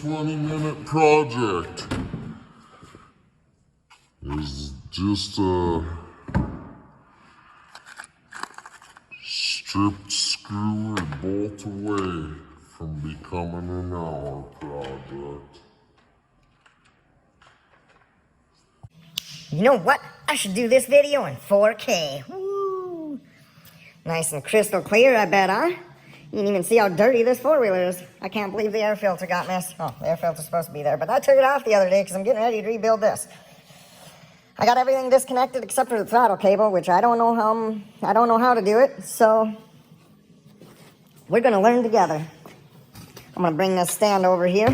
20-minute project. It's just a stripped screw or bolt away from becoming an hour project. You know what? I should do this video in 4K. Woo! Nice and crystal clear, I bet, huh? You can even see how dirty this four-wheeler is. I can't believe the air filter got missed. Oh, the air filter's supposed to be there, but I took it off the other day because I'm getting ready to rebuild this. I got everything disconnected except for the throttle cable, which I don't know how to do it, so we're gonna learn together. I'm gonna bring this stand over here.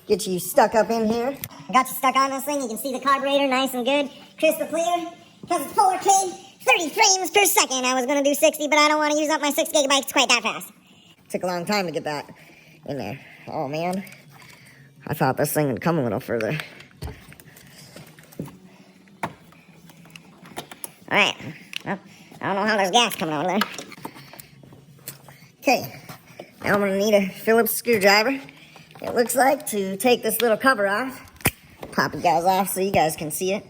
Get you stuck up in here. I got you stuck on this thing. You can see the carburetor nice and good, crystal clear. Because it's 4K, 30 frames per second. I was going to do 60, but I don't want to use up my 6 gigabytes quite that fast. Took a long time to get that in there. Oh, man. I thought this thing would come a little further. All right. Well, I don't know how there's gas coming out of there. Okay. Now I'm going to need a Phillips screwdriver, it looks like, to take this little cover off. Pop you guys off so you guys can see it.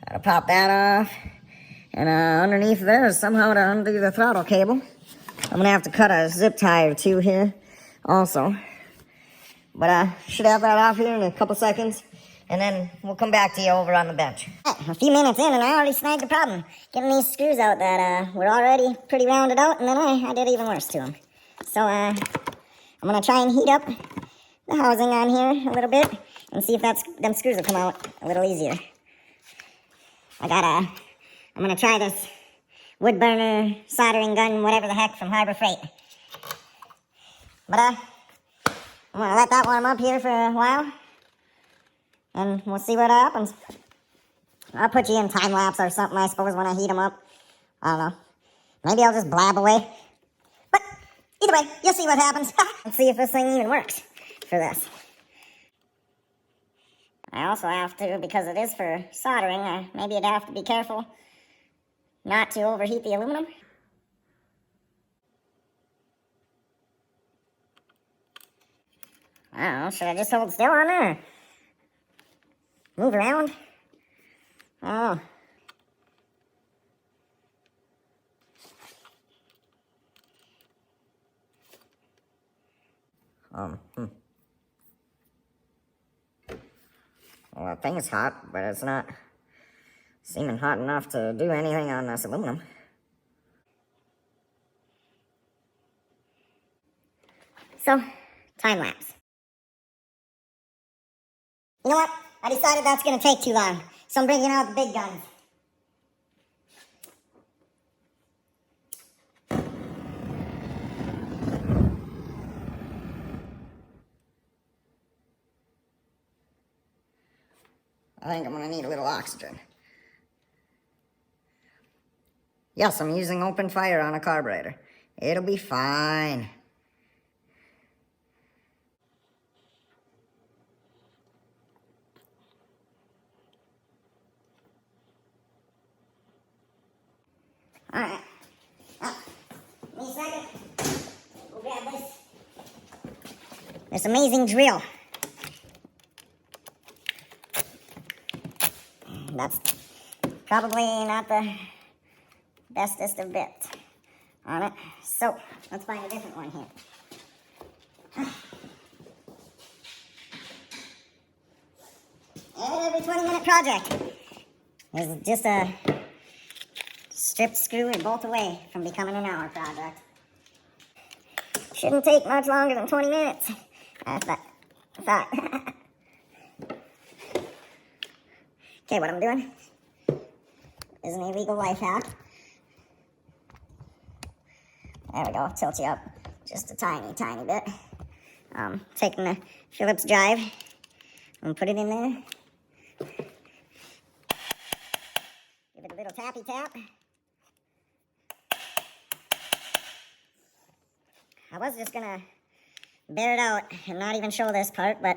Gotta pop that off. And underneath there is somehow to undo the throttle cable. I'm gonna have to cut a zip tie or two here also. But I should have that off here in a couple seconds. And then we'll come back to you over on the bench. A few minutes in and I already snagged the problem. Getting these screws out that were already pretty rounded out, and then I did even worse to them. So I'm gonna try and heat up the housing on here a little bit and see if them screws will come out a little easier. I'm gonna try this wood burner soldering gun, whatever the heck, from Harbor Freight. But I'm gonna let that warm up here for a while, and we'll see what happens. I'll put you in time lapse or something, I suppose, when I heat them up. I don't know. Maybe I'll just blab away. But either way, you'll see what happens. Let's see if this thing even works for this. I also have to, because it is for soldering, maybe I'd have to be careful not to overheat the aluminum. I don't know, should I just hold still on there? Move around? I don't know. Well, that thing is hot, but it's not seeming hot enough to do anything on this aluminum. So, time lapse. You know what? I decided that's going to take too long, so I'm bringing out the big guns. I think I'm going to need a little oxygen. Yes, I'm using open fire on a carburetor. It'll be fine. Alright. Well, give me a second. We'll grab this amazing drill. That's probably not the bestest of bits on it. So, let's find a different one here. Every 20-minute project is just a stripped screw and bolt away from becoming an hour project. Shouldn't take much longer than 20 minutes. I thought. Okay, what I'm doing is an illegal life hack. There we go, tilt you up just a tiny, tiny bit. Taking the Phillips drive and put it in there. Give it a little tappy tap. I was just gonna bear it out and not even show this part, but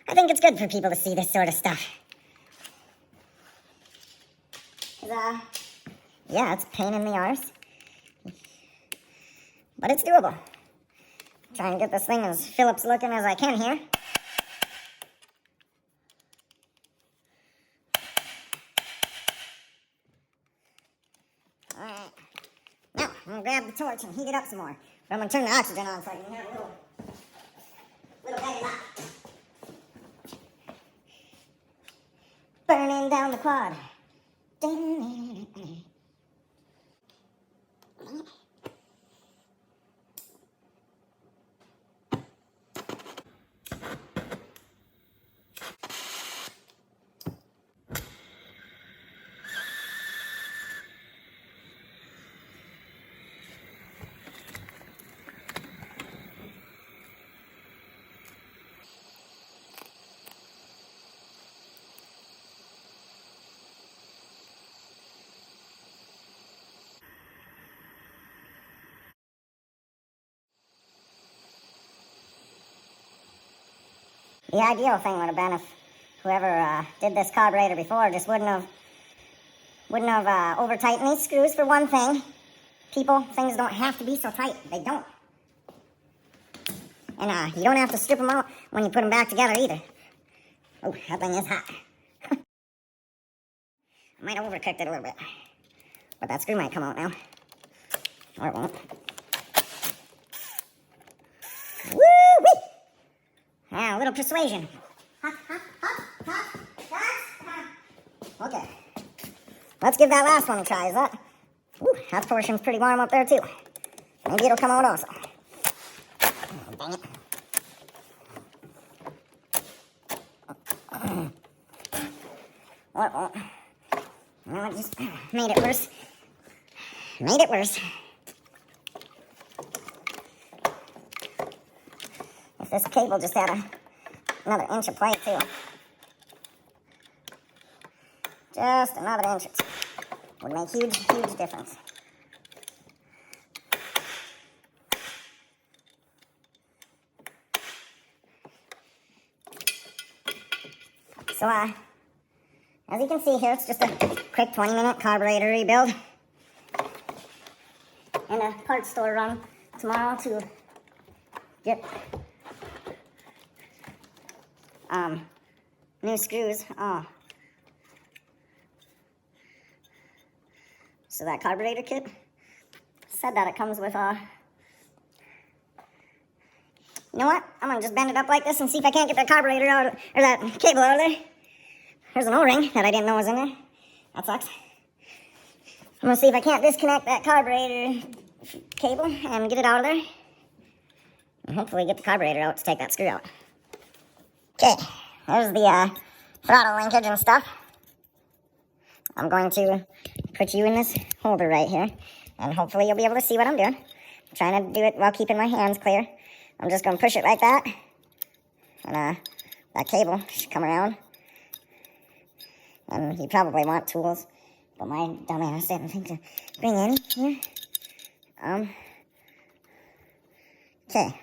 I think it's good for people to see this sort of stuff. Yeah, it's a pain in the arse. but it's doable. Try and get this thing as Phillips looking as I can here. Alright. Now, I'm going to grab the torch and heat it up some more. But I'm going to turn the oxygen on so I can have a little better lock. Burning down the quad. The ideal thing would have been if whoever did this carburetor before just wouldn't have over-tightened these screws for one thing. People, things don't have to be so tight. They don't. And you don't have to strip them out when you put them back together either. Oh, that thing is hot. I might have overcooked it a little bit. But that screw might come out now. Or it won't. Woo-wee! Yeah, a little persuasion. Okay. Let's give that last one a try. Is that? Ooh, that portion's pretty warm up there too. Maybe it'll come out also. Oh, dang it. Well, it won't. No, it just made it worse. Made it worse. If this cable just had another inch of play too. Just another inch would make huge, huge difference. So, as you can see here, it's just a quick 20-minute carburetor rebuild. And a parts store run tomorrow to get new screws. So that carburetor kit said that it comes with you know what? I'm gonna just bend it up like this and see if I can't get that carburetor out, or that cable out of there. There's an O-ring that I didn't know was in there. That sucks. I'm gonna see if I can't disconnect that carburetor cable and get it out of there. And hopefully get the carburetor out to take that screw out. Okay, there's the throttle linkage and stuff. I'm going to put you in this holder right here, and hopefully you'll be able to see what I'm doing. I'm trying to do it while keeping my hands clear. I'm just going to push it like that, and that cable should come around. And you probably want tools, but my dumb ass didn't think to bring in here. Okay,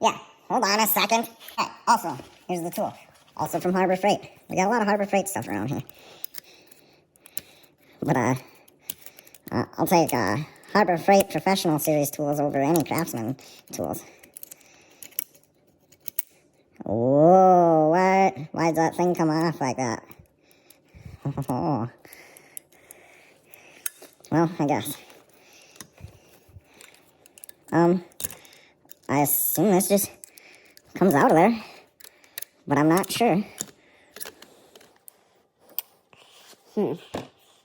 yeah, hold on a second. Right, also, here's the tool. Also from Harbor Freight. We got a lot of Harbor Freight stuff around here. But, I'll take, Harbor Freight Professional Series tools over any Craftsman tools. Whoa, what? Why'd that thing come off like that? Oh. Well, I guess. I assume this just comes out of there, but I'm not sure. I'm a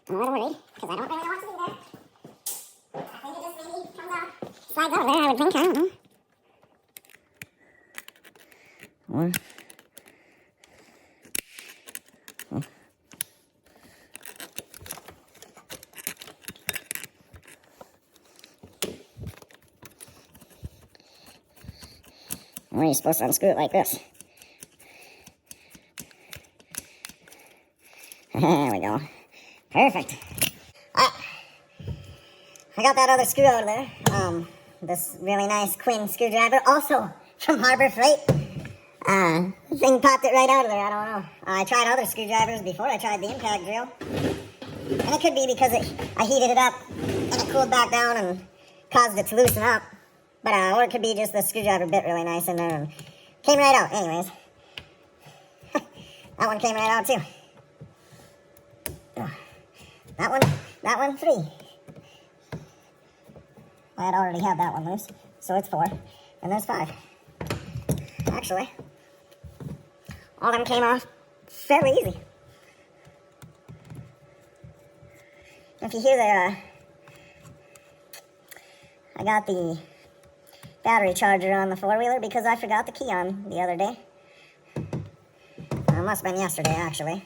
little worried, because I don't really know what to do there. I think it just maybe comes out, slides out of there, I would think, I don't know. Or... oh. Or you're supposed to unscrew it like this. There we go. Perfect. I got that other screw out of there. This really nice Quinn screwdriver, also from Harbor Freight. The thing popped it right out of there, I don't know. I tried other screwdrivers before. I tried the impact drill. And it could be because I heated it up and it cooled back down and caused it to loosen up. But, or it could be just the screwdriver bit really nice in there and came right out. Anyways. That one came right out, too. That one, 3. I had already had that one loose, so it's 4. And there's 5. Actually, all them came off fairly easy. If you hear the, I got the battery charger on the 4-wheeler because I forgot the key on the other day. It must have been yesterday, actually.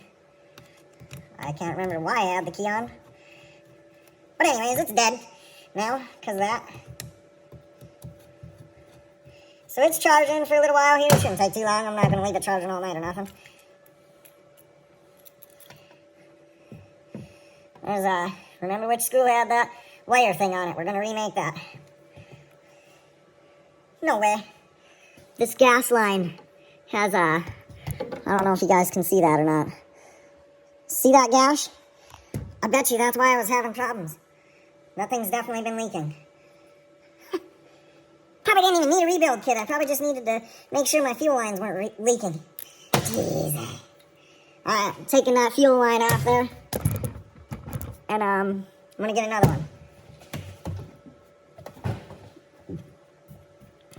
I can't remember why I had the key on. But anyways, it's dead now, because of that. So it's charging for a little while here. It shouldn't take too long. I'm not going to leave it charging all night or nothing. There's remember which screw had that wire thing on it? We're going to remake that. No way. This gas line has I don't know if you guys can see that or not. See that gash? I bet you that's why I was having problems. That thing's definitely been leaking. Probably didn't even need a rebuild kit. I probably just needed to make sure my fuel lines weren't leaking. Jeez. Alright, taking that fuel line off there. And I'm gonna get another one.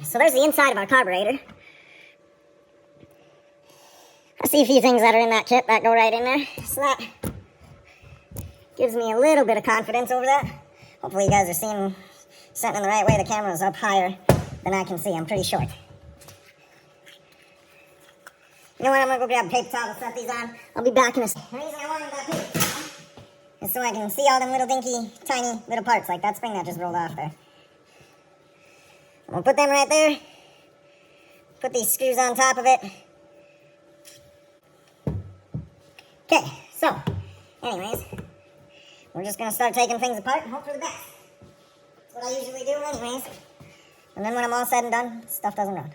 So there's the inside of our carburetor. I see a few things that are in that kit that go right in there. So that gives me a little bit of confidence over that. Hopefully you guys are seeing something in the right way. The camera's up higher than I can see. I'm pretty short. You know what? I'm gonna go grab a paper towel to set these on. I'll be back in a second. The reason I wanted that paper towel is so I can see all them little dinky, tiny little parts like that spring that just rolled off there. I'm gonna put them right there. Put these screws on top of it. Okay, so, anyways, we're just gonna start taking things apart and hope for the best. That's what I usually do anyways. And then when I'm all said and done, stuff doesn't run.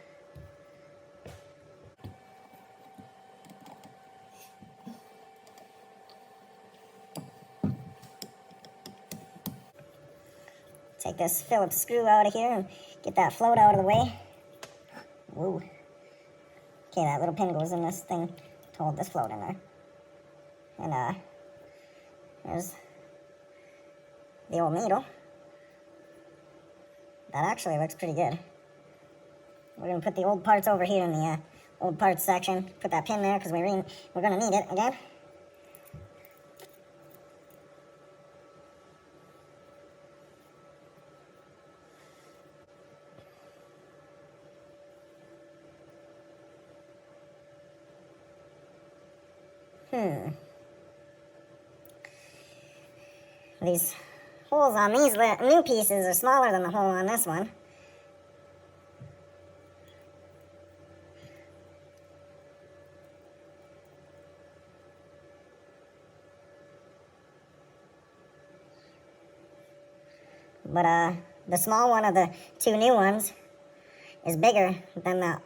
Take this Phillips screw out of here and get that float out of the way. Whoa. Okay, that little pin goes in this thing to hold this float in there. And, there's the old needle. That actually looks pretty good. We're going to put the old parts over here in the old parts section. Put that pin there because we're going to need it again. These holes on these new pieces are smaller than the hole on this one. But the small one of the 2 new ones is bigger than the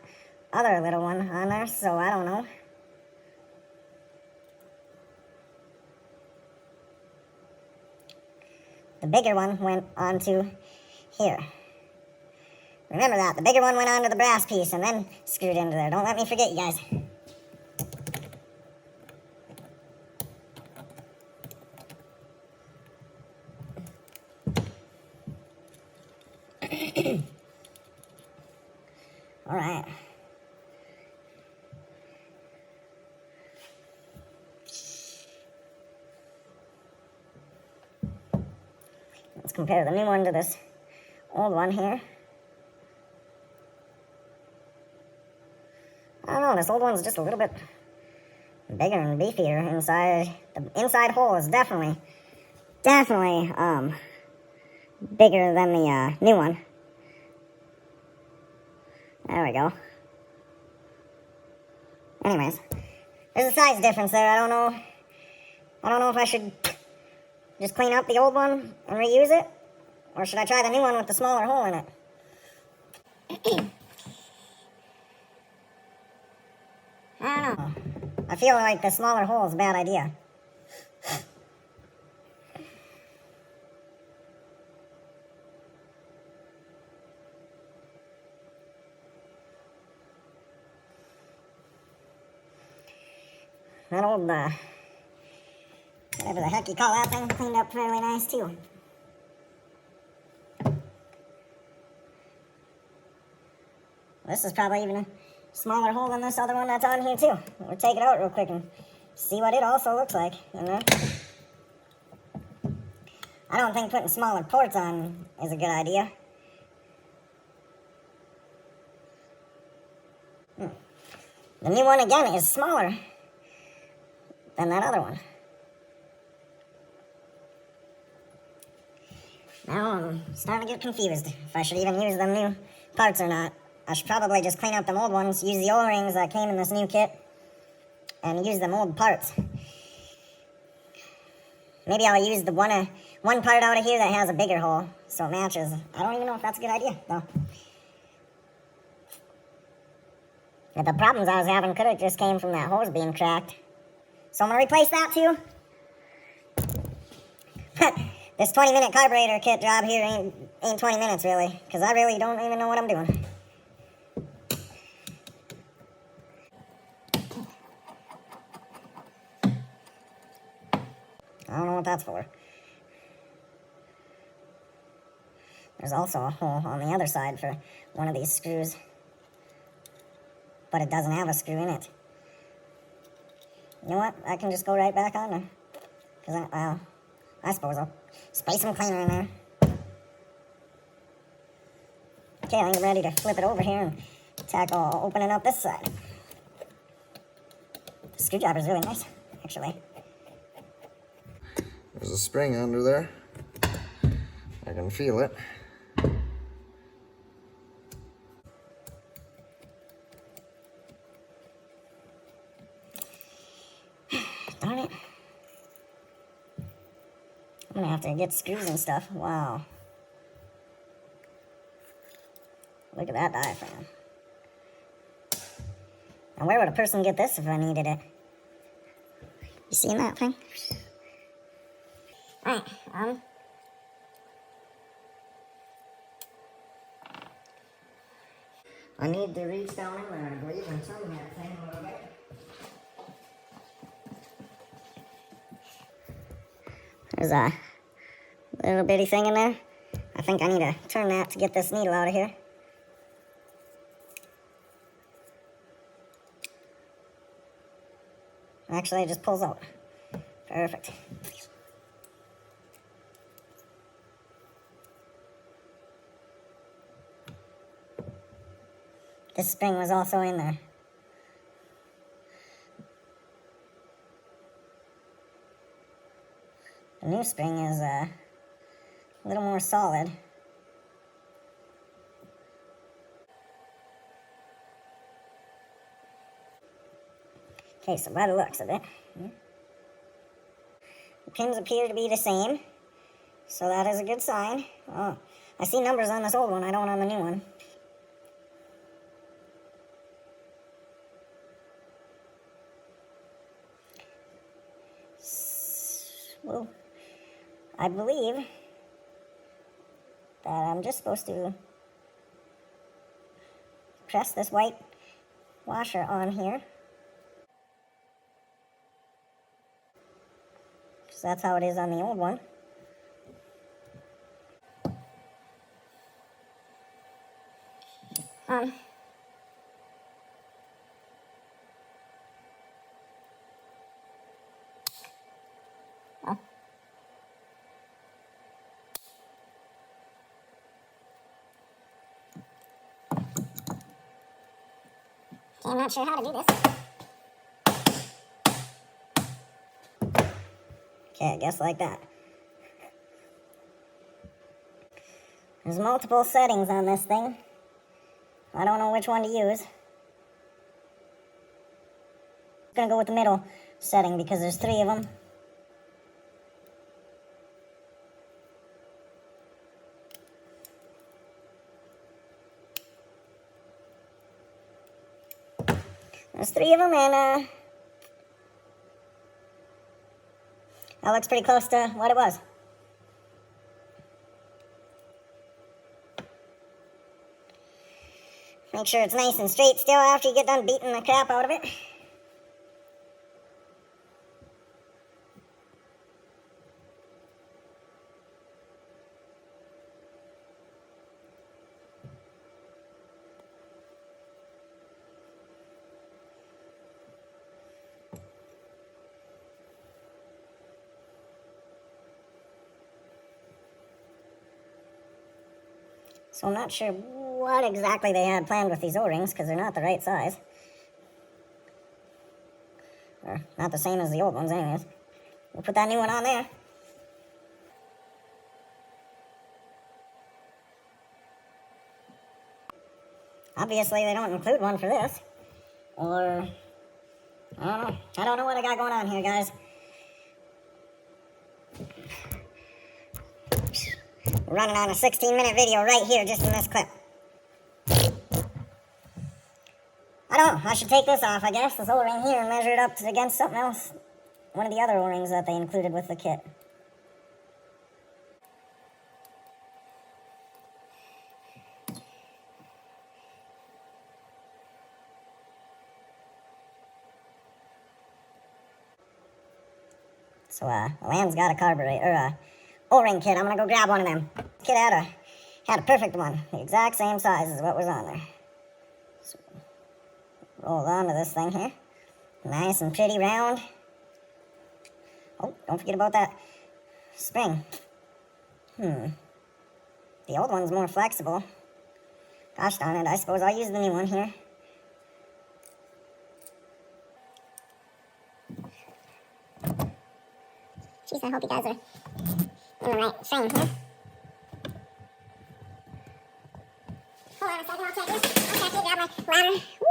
other little one on there, so I don't know. The bigger one went onto here. Remember that, the bigger one went onto the brass piece and then screwed into there. Don't let me forget, you guys. All right. Let's compare the new one to this old one here. I don't know, this old one's just a little bit bigger and beefier inside. The inside hole is definitely bigger than the new one. There we go. Anyways, there's a size difference there. I don't know if I should just clean up the old one and reuse it, or should I try the new one with the smaller hole in it? I don't know. I feel like the smaller hole is a bad idea. that old, whatever the heck you call that thing, cleaned up fairly nice too. This is probably even a smaller hole than this other one that's on here too. We'll take it out real quick and see what it also looks like. I don't think putting smaller ports on is a good idea. The new one again is smaller than that other one. Now I'm starting to get confused if I should even use them new parts or not. I should probably just clean up them old ones, use the O-rings that came in this new kit, and use them old parts. Maybe I'll use the one part out of here that has a bigger hole, so it matches. I don't even know if that's a good idea, though. But the problems I was having could have just came from that hose being cracked. So I'm going to replace that too. This 20-minute carburetor kit job here ain't 20 minutes really, because I really don't even know what I'm doing. I don't know what that's for. There's also a hole on the other side for one of these screws, but it doesn't have a screw in it. You know what? I can just go right back on there. Because I suppose I'll spray some cleaner in there. Okay, I think I'm ready to flip it over here and tackle opening up this side. The screwdriver's really nice, actually. There's a spring under there. I can feel it. Darn it. I'm gonna have to get screws and stuff. Wow. Look at that diaphragm. Now where would a person get this if I needed it? You seen that thing? Alright, I need to reach down in there, I believe, and turn that thing a little bit. There's a little bitty thing in there. I think I need to turn that to get this needle out of here. Actually, it just pulls out. Perfect. This spring was also in there. The new spring is a little more solid. Okay, so by the looks of it, the pins appear to be the same, so that is a good sign. Oh, I see numbers on this old one, I don't on the new one. Well, I believe that I'm just supposed to press this white washer on here. Because that's how it is on the old one. Oh. I'm not sure how to do this. Okay, I guess like that. There's multiple settings on this thing. I don't know which one to use. I'm gonna go with the middle setting because there's 3 of them. There's 3 of them, and that looks pretty close to what it was. Make sure it's nice and straight still after you get done beating the crap out of it. So I'm not sure what exactly they had planned with these O-rings, because they're not the right size. Or not the same as the old ones anyways. We'll put that new one on there. Obviously, they don't include one for this. Or, I don't know. I don't know what I got going on here, guys. We're running on a 16-minute video right here, just in this clip. I don't know. I should take this off, I guess. This O-ring here and measure it up against something else. One of the other O-rings that they included with the kit. So, Land's got a carburetor, or a O-ring kit. I'm gonna go grab one of them. The kit had a perfect one. The exact same size as what was on there. So, roll onto this thing here. Nice and pretty round. Oh, don't forget about that spring. The old one's more flexible. Gosh darn it, I suppose I'll use the new one here. Jeez, I hope you guys are in the right frame here. Hold on a second, I'll check this. I'll check you, grab my ladder. Woo!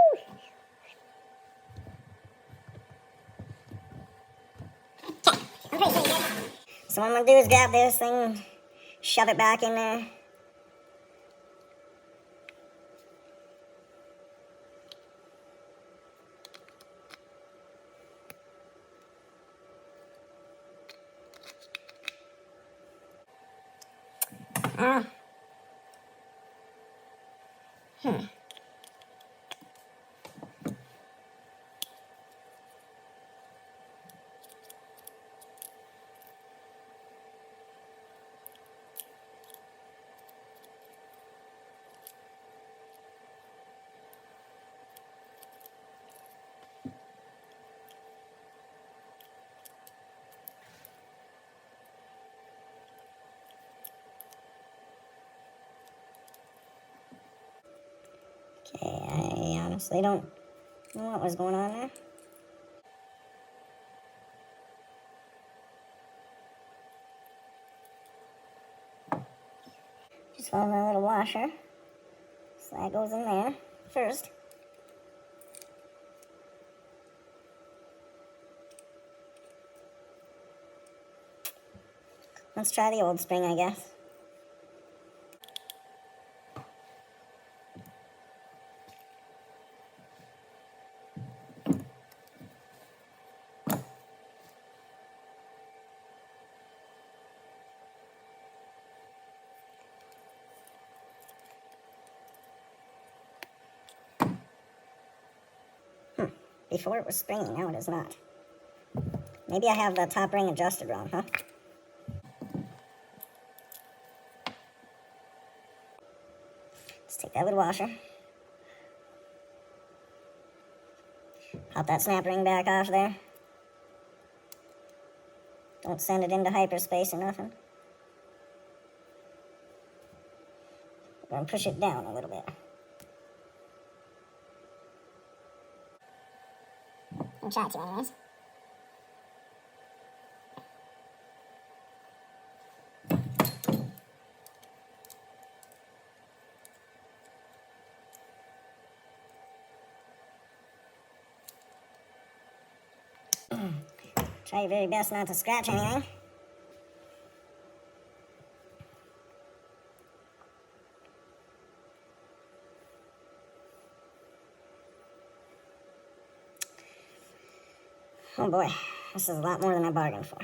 Okay, I'm pretty sure you good. So what I'm gonna do is grab this thing, shove it back in there. Okay, I honestly don't know what was going on there. Just found my little washer. So that goes in there first. Let's try the old spring, I guess. Before it was springy, now it is not. Maybe I have the top ring adjusted wrong, huh? Let's take that little washer. Pop that snap ring back off there. Don't send it into hyperspace or nothing. We're gonna push it down a little bit. I'm trying to anyways. Try your very best not to scratch anything. Oh boy, this is a lot more than I bargained for.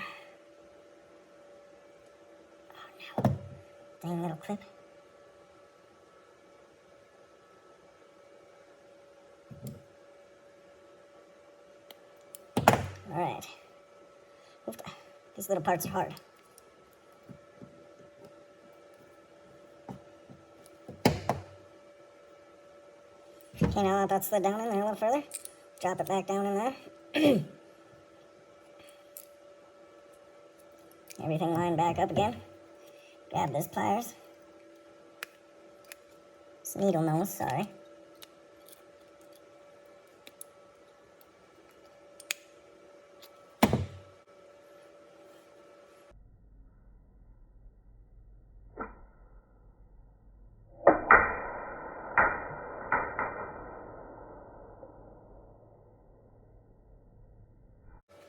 Oh no, dang little clip. Alright. These little parts are hard. Okay, now that that's slid down in there a little further, drop it back down in there. Everything lined back up again. Grab this pliers. This needle nose, sorry.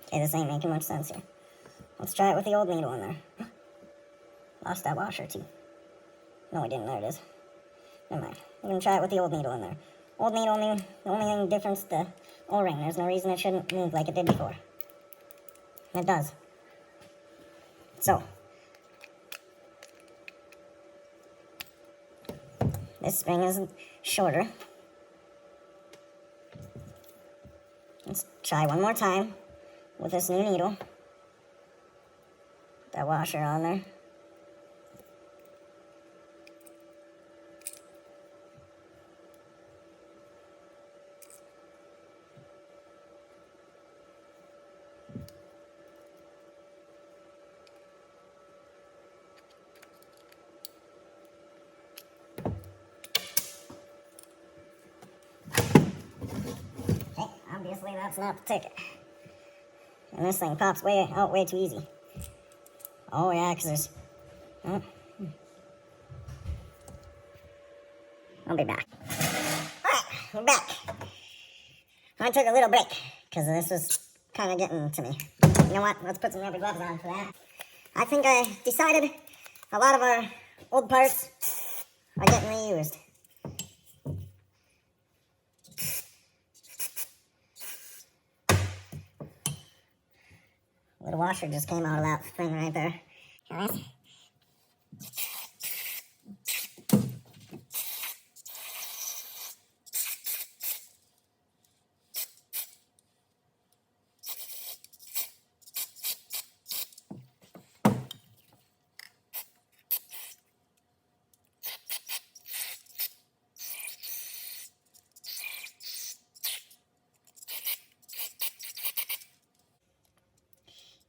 Okay, this ain't making much sense here. Let's try it with the old needle in there. Lost that washer too. No, I didn't. There it is. Never mind. We're gonna try it with the old needle in there. Old needle, the only thing difference, the O-ring. There's no reason it shouldn't move like it did before. It does. So, this spring is shorter. Let's try one more time with this new needle. That washer on there. Okay, obviously that's not the ticket. And this thing pops out way too easy. Oh yeah, because there's... Oh. I'll be back. Alright, we're back. I took a little break, because this was kind of getting to me. You know what? Let's put some rubber gloves on for that. I think I decided a lot of our old parts are getting reused. Little washer just came out of that thing right there. Okay.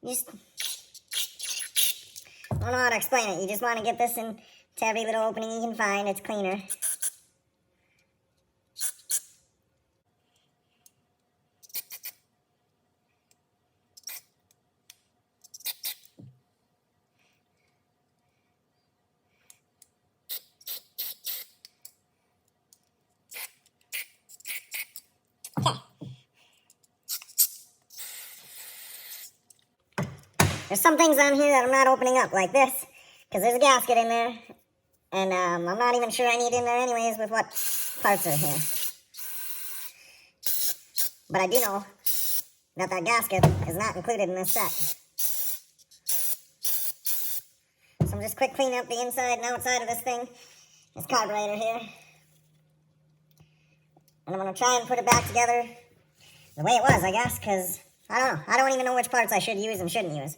You just don't know how to explain it. You just want to get this into every little opening you can find. It's cleaner. Okay. There's some things on here that I'm not opening up, like this, because there's a gasket in there, and I'm not even sure I need it in there anyways with what parts are here. But I do know that that gasket is not included in this set. So I'm just quick cleaning up the inside and outside of this thing, this carburetor here. And I'm going to try and put it back together the way it was, I guess, because I don't know. I don't even know which parts I should use and shouldn't use.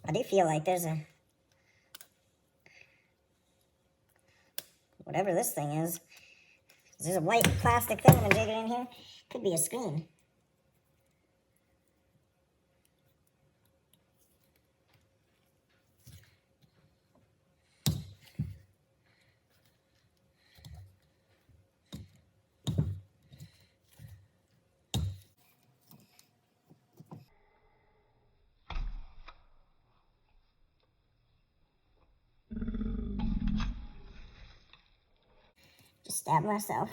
I do feel like there's a... whatever this thing is. There's a white plastic thing I'm jiggling in here. Could be a screen. Just stab myself.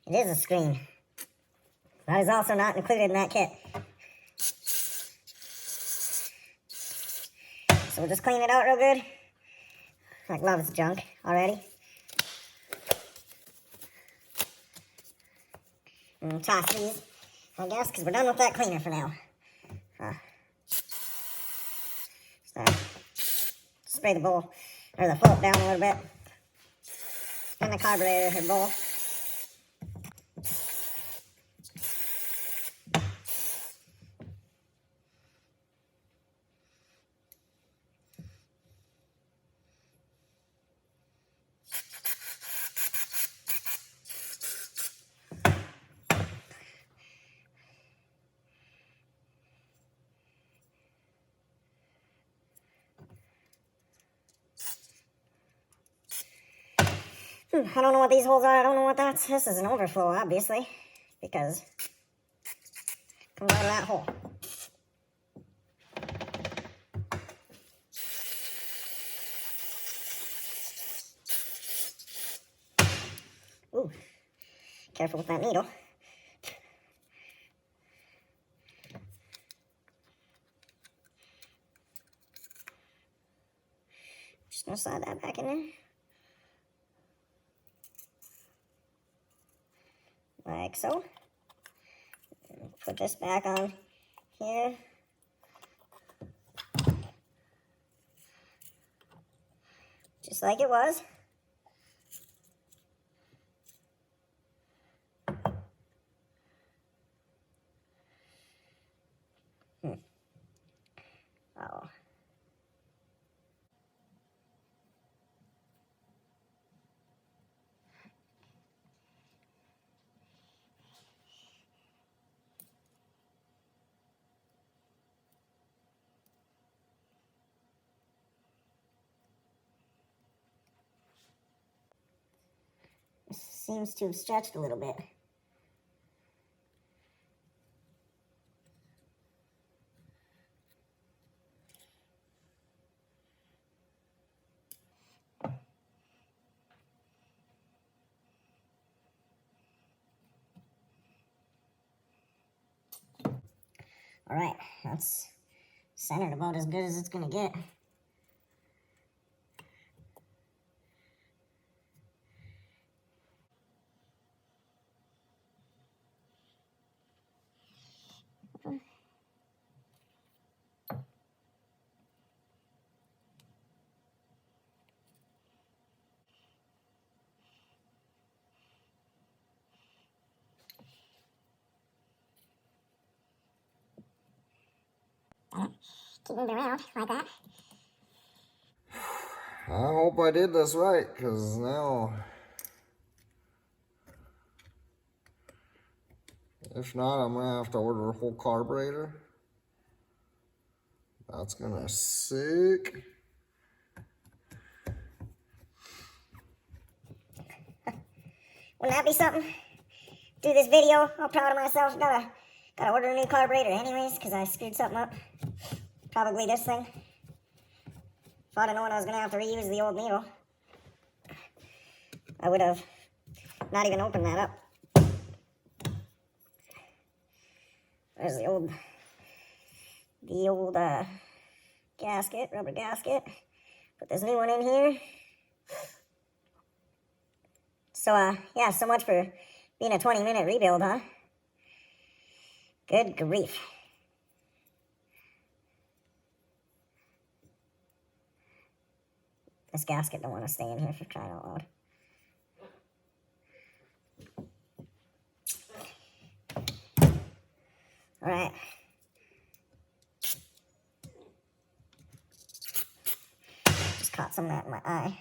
It is a screen. That is also not included in that kit. So we'll just clean it out real good. That glove's junk already. And toss these, I guess, because we're done with that cleaner for now. Spray the bowl, or the float down a little bit. And the carburetor bowl. I don't know what these holes are. I don't know what that's. This is an overflow, obviously, because it comes out of that hole. Ooh, careful with that needle. Just gonna slide that back in there. Like so. Put this back on here. Just like it was. Oh. This seems to have stretched a little bit. All right, that's centered about as good as it's gonna get. Keep moving around like that. I hope I did this right, because now, if not, I'm gonna have to order a whole carburetor. That's gonna suck. Wouldn't that be something? Do this video, all proud of myself. Gotta order a new carburetor anyways, because I screwed something up. Probably this thing. If I'd have known I was gonna have to reuse the old needle, I would have not even opened that up. There's the old gasket, rubber gasket. Put this new one in here. So, yeah, so much for being a 20-minute rebuild, huh? Good grief. This gasket don't want to stay in here for crying out loud. All right. Just caught some of that in my eye.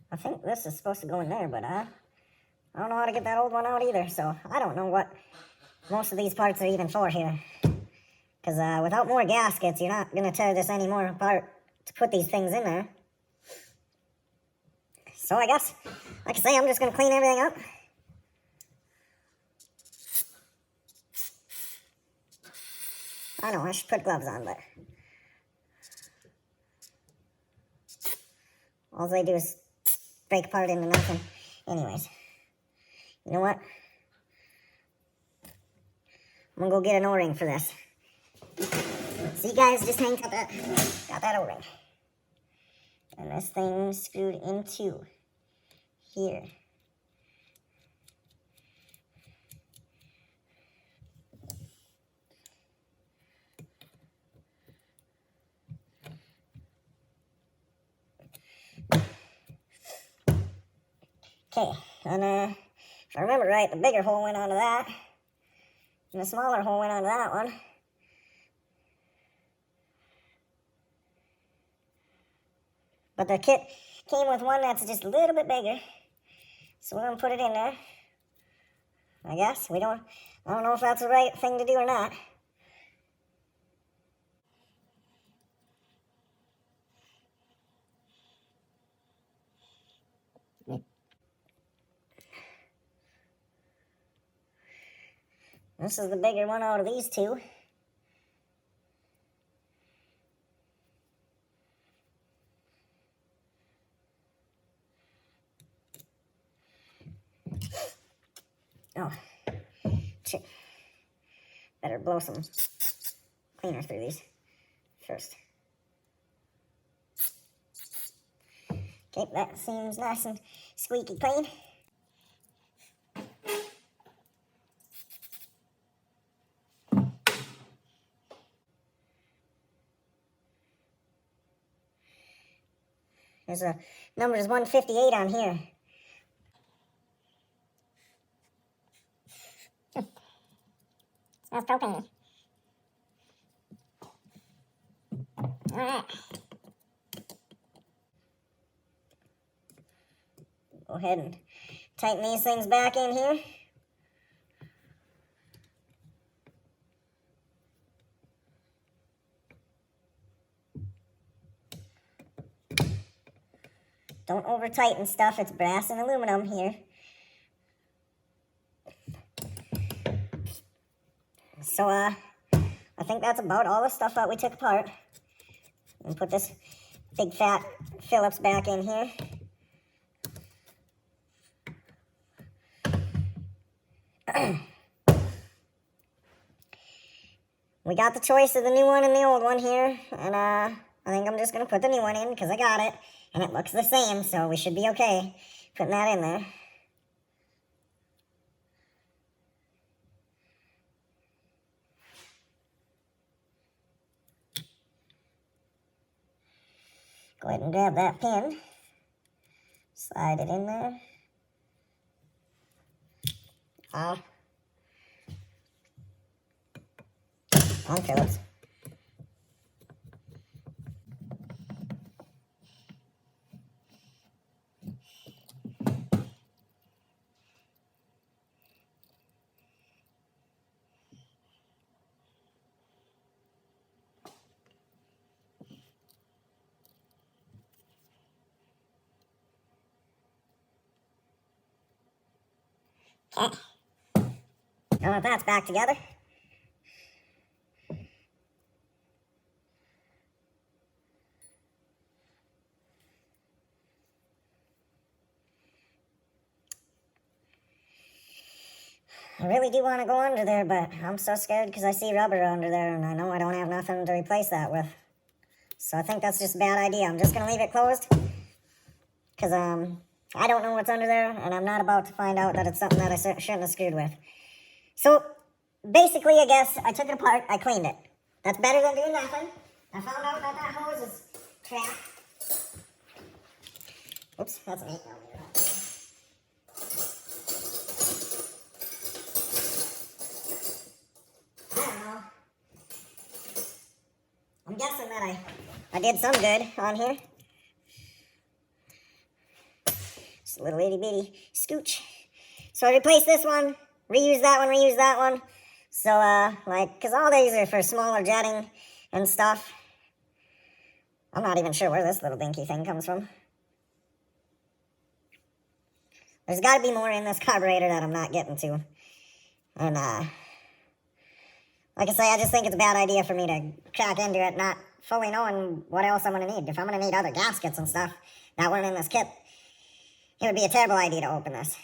I think this is supposed to go in there, but I don't know how to get that old one out either, so I don't know what most of these parts are even for here. Because without more gaskets, you're not going to tear this any more apart to put these things in there. So I guess, like I say, I'm just going to clean everything up. I know, I should put gloves on, but all they do is break apart into nothing. Anyways, you know what? I'm gonna go get an O-ring for this. So you guys just got that O-ring. And this thing screwed into here. Okay, and if I remember right, the bigger hole went onto that, and the smaller hole went onto that one. But the kit came with one that's just a little bit bigger, So we're gonna put it in there. I guess. I don't know if that's the right thing to do or not. This is the bigger one out of these two. Oh, shit. Better blow some cleaner through these first. Okay, that seems nice and squeaky clean. There's a number is 158 on here. Smells propane. Alright. Go ahead and tighten these things back in here. Don't over tighten stuff, it's brass and aluminum here. So, I think that's about all the stuff that we took apart. And put this big fat Phillips back in here. We got the choice of the new one and the old one here, and I think I'm just going to put the new one in because I got it, and it looks the same, so we should be okay putting that in there. Go ahead and grab that pin, slide it in there. On Phillips. Okay. Now that that's back together, I really do want to go under there, but I'm so scared because I see rubber under there, and I know I don't have nothing to replace that with. So I think that's just a bad idea. I'm just going to leave it closed because I don't know what's under there, and I'm not about to find out that it's something that I shouldn't have screwed with. So basically, I guess I took it apart, I cleaned it. That's better than doing nothing. I found out that that hose is trapped. Oops, that's an 8 millimeter. I don't know. I'm guessing that I did some good on here. Just a little itty bitty scooch. So I replaced this one, reuse that one. So, because all these are for smaller jetting and stuff. I'm not even sure where this little dinky thing comes from. There's got to be more in this carburetor that I'm not getting to. And, like I say, I just think it's a bad idea for me to crack into it, not fully knowing what else I'm going to need. If I'm going to need other gaskets and stuff that weren't in this kit, it would be a terrible idea to open this.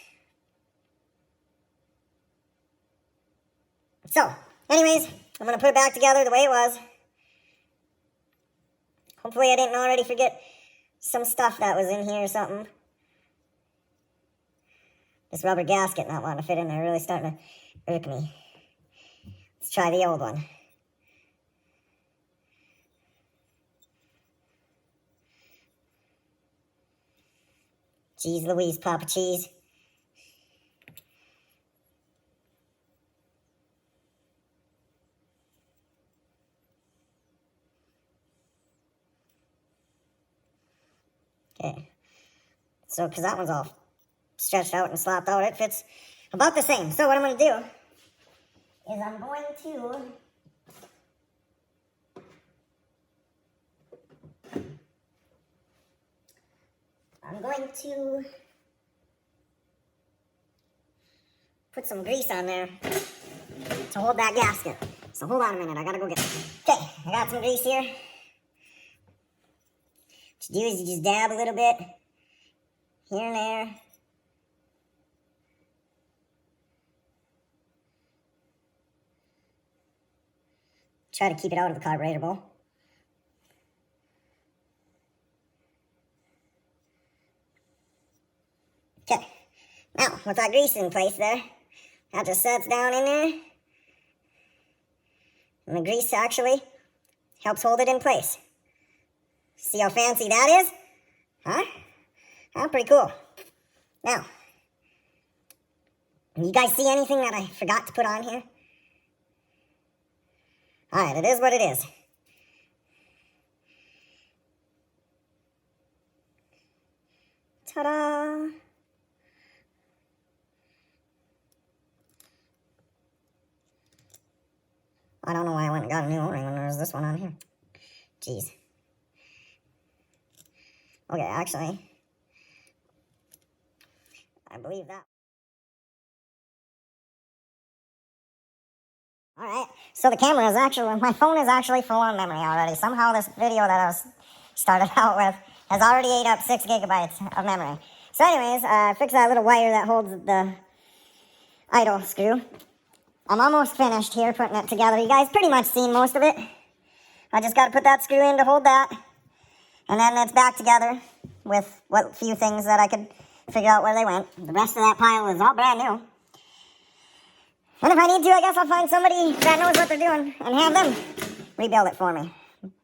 So, anyways, I'm going to put it back together the way it was. Hopefully I didn't already forget some stuff that was in here or something. This rubber gasket not wanting to fit in there really starting to irk me. Let's try the old one. Jeez Louise, Papa Cheese. Okay. So, because that one's all stretched out and slopped out. It fits about the same. So what I'm going to do is I'm going to put some grease on there to hold that gasket. So hold on a minute, I gotta go get some. Okay, I got some grease here. What you do is you just dab a little bit here and there. Try to keep it out of the carburetor bowl. Okay, now with that grease in place there, that just sets down in there. And the grease actually helps hold it in place. See how fancy that is? Huh? Oh, pretty cool. Now, you guys see anything that I forgot to put on here? Alright, it is what it is. Ta-da! I don't know why I went and got a new O-ring when there's this one on here. Jeez. Okay, actually, I believe that. Alright, so the camera is actually, my phone is actually full on memory already. Somehow this video that I was started out with has already ate up 6 gigabytes of memory. So anyways, I fixed that little wire that holds the idle screw. I'm almost finished here putting it together. You guys pretty much seen most of it. I just got to put that screw in to hold that. And then it's back together with what few things that I could figure out where they went. The rest of that pile is all brand new. And if I need to, I guess I'll find somebody that knows what they're doing and have them rebuild it for me.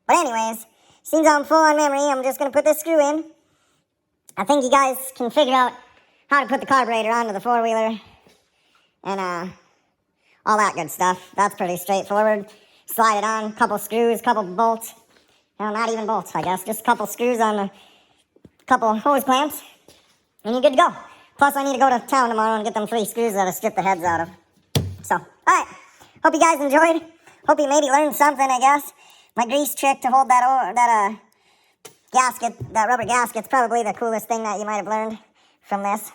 But anyways, seems I'm full on memory. I'm just going to put this screw in. I think you guys can figure out how to put the carburetor onto the four-wheeler and all that good stuff. That's pretty straightforward. Slide it on, couple screws, couple bolts. Well, not even bolts, I guess. Just a couple screws on a couple hose clamps, and you're good to go. Plus, I need to go to town tomorrow and get them 3 screws that I stripped the heads out of. So, alright. Hope you guys enjoyed. Hope you maybe learned something, I guess. My grease trick to hold that gasket, that rubber gasket's probably the coolest thing that you might have learned from this.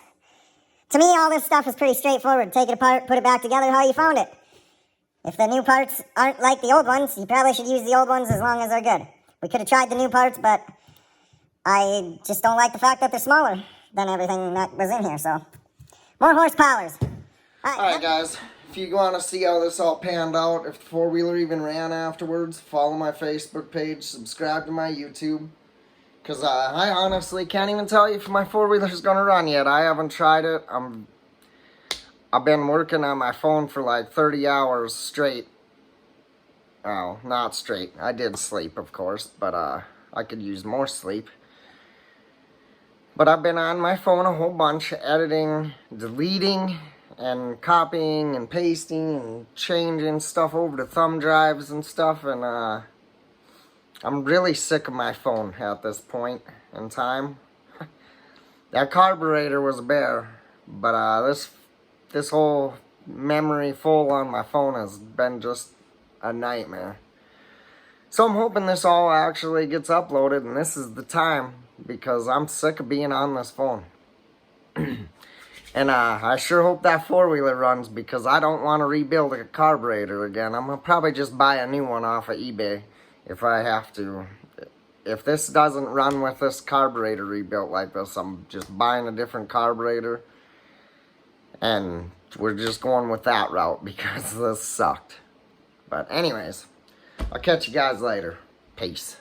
To me, all this stuff is pretty straightforward. Take it apart, put it back together how you found it. If the new parts aren't like the old ones, you probably should use the old ones as long as they're good. We could have tried the new parts, but I just don't like the fact that they're smaller than everything that was in here, so. More horsepowers. Alright guys, if you want to see how this all panned out, if the four-wheeler even ran afterwards, follow my Facebook page, subscribe to my YouTube. Because I honestly can't even tell you if my four-wheeler's going to run yet. I haven't tried it. I've been working on my phone for like 30 hours straight. Well, not straight. I did sleep, of course, but I could use more sleep. But I've been on my phone a whole bunch, editing, deleting, and copying and pasting and changing stuff over to thumb drives and stuff, and I'm really sick of my phone at this point in time. That carburetor was a bear, but this whole memory full on my phone has been just a nightmare. So I'm hoping this all actually gets uploaded, and this is the time, because I'm sick of being on this phone. And I sure hope that four-wheeler runs, because I don't want to rebuild a carburetor again. I'm going to probably just buy a new one off of eBay if I have to. If this doesn't run with this carburetor rebuilt like this, I'm just buying a different carburetor. And we're just going with that route, because this sucked. But anyways, I'll catch you guys later. Peace.